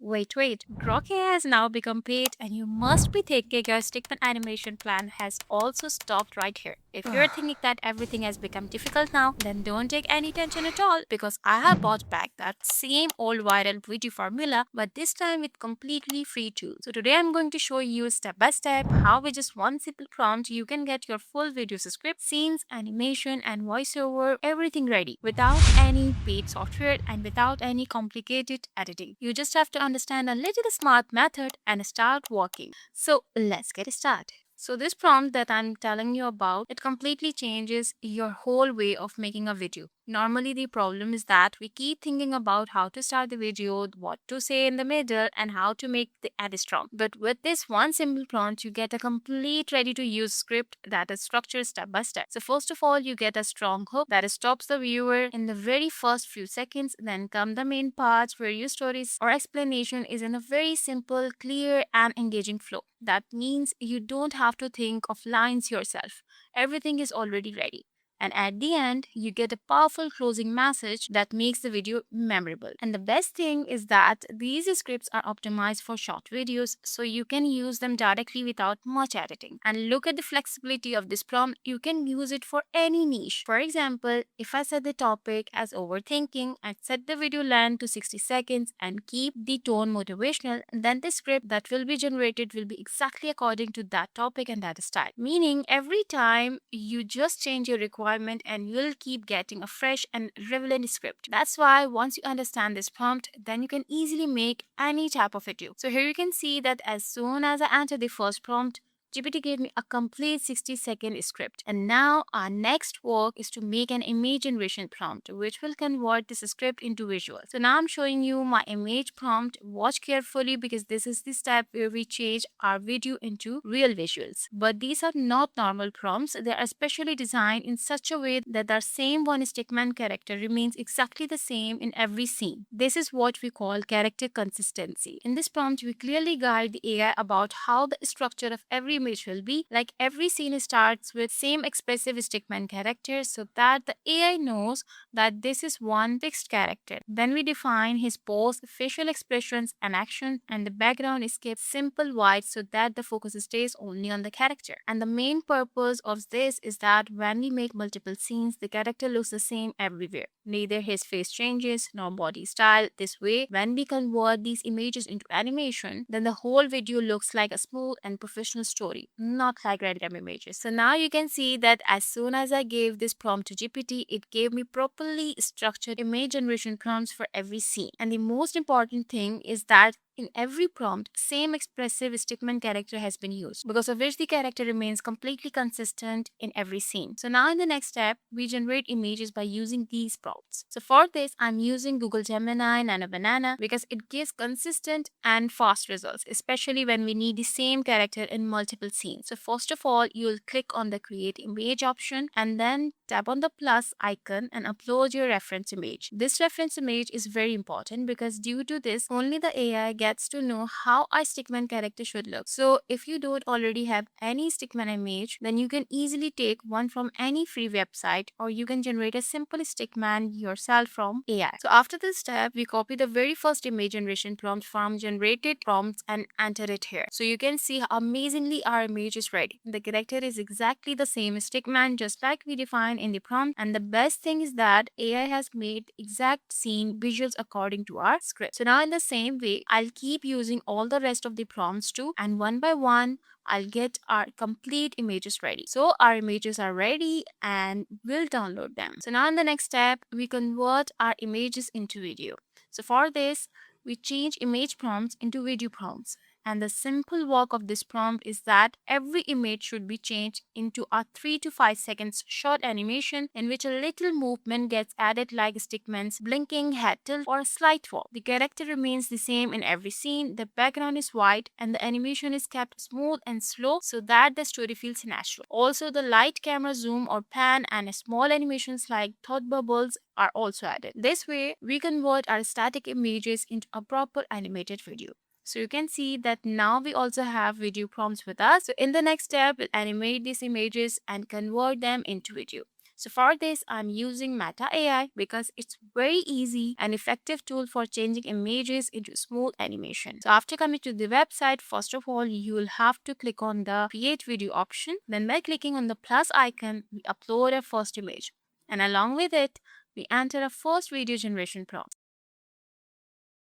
Wait. Grok AI has now become paid, and you must be thinking your Stickman animation plan has also stopped right here. If you're thinking that everything has become difficult now, then don't take any tension at all because I have brought back that same old viral video formula, but this time with completely free tools. So today I'm going to show you step by step how with just one simple prompt you can get your full video script, scenes, animation, and voiceover, everything ready without any paid software and without any complicated editing. You just have to understand a little smart method and start working. So let's get started. So this prompt that I'm telling you about, it completely changes your whole way of making a video. Normally the problem is that we keep thinking about how to start the video, what to say in the middle, and how to make the edit strong. But with this one simple prompt, you get a complete ready to use script that is structured step by step. So first of all, you get a strong hook that stops the viewer in the very first few seconds. Then come the main parts where your stories or explanation is in a very simple, clear, and engaging flow. That means you don't have to think of lines yourself. Everything is already ready. And at the end, you get a powerful closing message that makes the video memorable. And the best thing is that these scripts are optimized for short videos, so you can use them directly without much editing. And look at the flexibility of this prompt. You can use it for any niche. For example, if I set the topic as overthinking and set the video length to 60 seconds and keep the tone motivational, then the script that will be generated will be exactly according to that topic and that style. Meaning every time you just change your requirement and you'll keep getting a fresh and relevant script. That's why once you understand this prompt, then you can easily make any type of video. So here you can see that as soon as I enter the first prompt, GPT gave me a complete 60-second script. And now our next work is to make an image generation prompt, which will convert this script into visual. So now I'm showing you my image prompt. Watch carefully because this is the step where we change our video into real visuals. But these are not normal prompts. They are specially designed in such a way that the same one stickman character remains exactly the same in every scene. This is what we call character consistency. In this prompt, we clearly guide the AI about how the structure of every image will be. Like every scene starts with same expressive stickman character so that the AI knows that this is one fixed character. Then we define his pose, facial expressions, and action, and the background is kept simple white so that the focus stays only on the character. And the main purpose of this is that when we make multiple scenes, the character looks the same everywhere. Neither his face changes nor body style. This way, when we convert these images into animation, then the whole video looks like a smooth and professional story, not like random images. So now you can see that as soon as I gave this prompt to GPT, it gave me properly structured image generation prompts for every scene. And the most important thing is that in every prompt, same expressive stickman character has been used, because of which the character remains completely consistent in every scene. So now in the next step, we generate images by using these prompts. So for this, I'm using Google Gemini Nano Banana because it gives consistent and fast results, especially when we need the same character in multiple scenes. So first of all, you'll click on the create image option and then tap on the plus icon and upload your reference image. This reference image is very important because due to this, only the AI gets to know how a stickman character should look. So if you don't already have any stickman image, then you can easily take one from any free website, or you can generate a simple stickman yourself from AI. So after this step, we copy the very first image generation prompt from generated prompts and enter it here. So you can see how amazingly our image is ready. The character is exactly the same stickman just like we defined in the prompt, and the best thing is that AI has made exact scene visuals according to our script. So now in the same way, I'll keep using all the rest of the prompts too, and one by one I'll get our complete images ready. So our images are ready and we'll download them. So now in the next step, we convert our images into video. So for this, we change image prompts into video prompts. And the simple work of this prompt is that every image should be changed into a 3 to 5 seconds short animation in which a little movement gets added like stickman's blinking, head tilt, or a slight fall. The character remains the same in every scene, the background is white, and the animation is kept smooth and slow so that the story feels natural. Also, the light camera zoom or pan and small animations like thought bubbles are also added. This way, we convert our static images into a proper animated video. So you can see that now we also have video prompts with us. So in the next step, we'll animate these images and convert them into video. So for this, I'm using Meta AI because it's very easy and effective tool for changing images into smooth animation. So after coming to the website, first of all, you will have to click on the create video option. Then by clicking on the plus icon, we upload a first image. And along with it, we enter a first video generation prompt.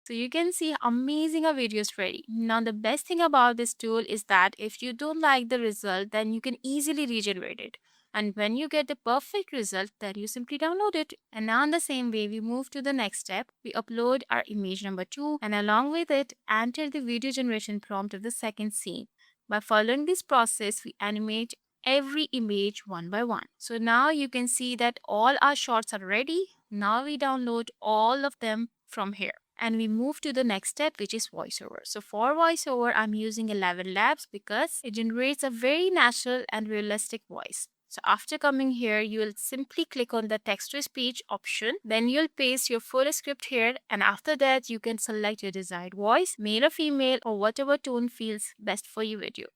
So you can see amazing a video is ready. Now the best thing about this tool is that if you don't like the result, then you can easily regenerate it. And when you get the perfect result, then you simply download it. And now in the same way, we move to the next step. We upload our image number 2 and along with it, enter the video generation prompt of the second scene. By following this process, we animate every image one by one. So now you can see that all our shots are ready. Now we download all of them from here. And we move to the next step, which is voiceover. So for voiceover, I'm using 11 Labs because it generates a very natural and realistic voice. So after coming here, you will simply click on the text to speech option. Then you'll paste your full script here. And after that, you can select your desired voice, male or female, or whatever tone feels best for your video.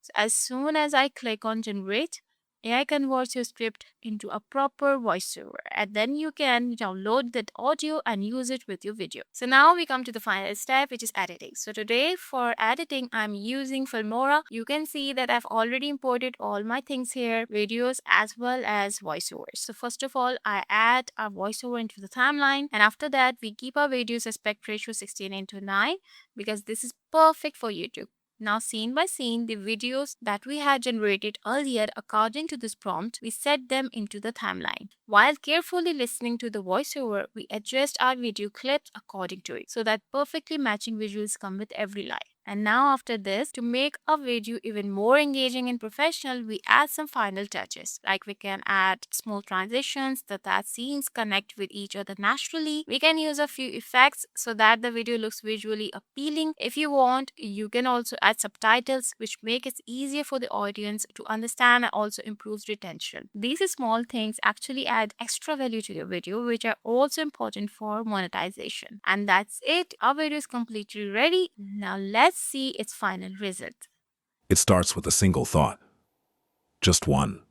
So as soon as I click on generate, AI converts your script into a proper voiceover and then you can download that audio and use it with your video. So now we come to the final step, which is editing. So today for editing, I'm using Filmora. You can see that I've already imported all my things here, videos as well as voiceovers. So first of all, I add our voiceover into the timeline and after that, we keep our videos aspect ratio 16:9 because this is perfect for YouTube. Now, scene by scene, the videos that we had generated earlier according to this prompt, we set them into the timeline. While carefully listening to the voiceover, we adjust our video clips according to it so that perfectly matching visuals come with every line. And now after this, to make a video even more engaging and professional, we add some final touches. Like we can add small transitions that scenes connect with each other naturally. We can use a few effects so that the video looks visually appealing. If you want, you can also add subtitles which make it easier for the audience to understand and also improves retention. These small things actually add extra value to your video, which are also important for monetization. And that's it. Our video is completely ready. Now let's see its final result. It starts with a single thought. Just one.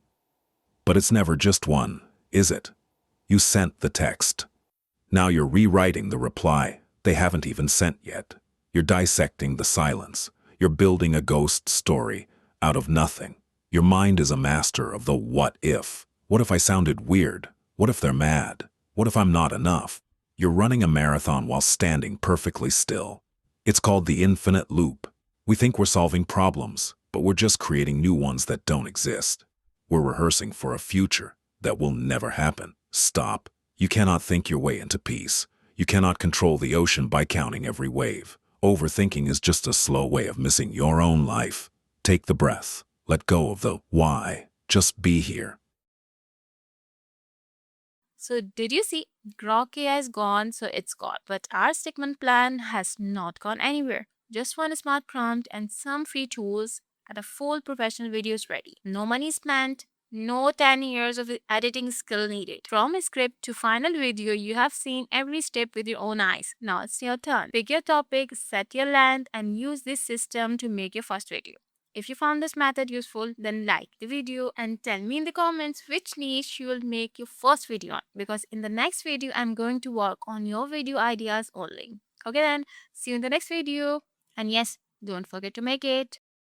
But it's never just one, is it? You sent the text. Now you're rewriting the reply they haven't even sent yet. You're dissecting the silence. You're building a ghost story out of nothing. Your mind is a master of the what if. What if I sounded weird? What if they're mad? What if I'm not enough? You're running a marathon while standing perfectly still. It's called the infinite loop. We think we're solving problems, but we're just creating new ones that don't exist. We're rehearsing for a future that will never happen. Stop. You cannot think your way into peace. You cannot control the ocean by counting every wave. Overthinking is just a slow way of missing your own life. Take the breath. Let go of the why. Just be here. So did you see? Grok AI is gone, so it's gone. But our Stickman plan has not gone anywhere. Just one smart prompt and some free tools and a full professional video is ready. No money spent, no 10 years of editing skill needed. From script to final video, you have seen every step with your own eyes. Now it's your turn. Pick your topic, set your length, and use this system to make your first video. If you found this method useful, then like the video and tell me in the comments which niche you will make your first video on. Because in the next video, I'm going to work on your video ideas only. Okay then, see you in the next video. And yes, don't forget to make it.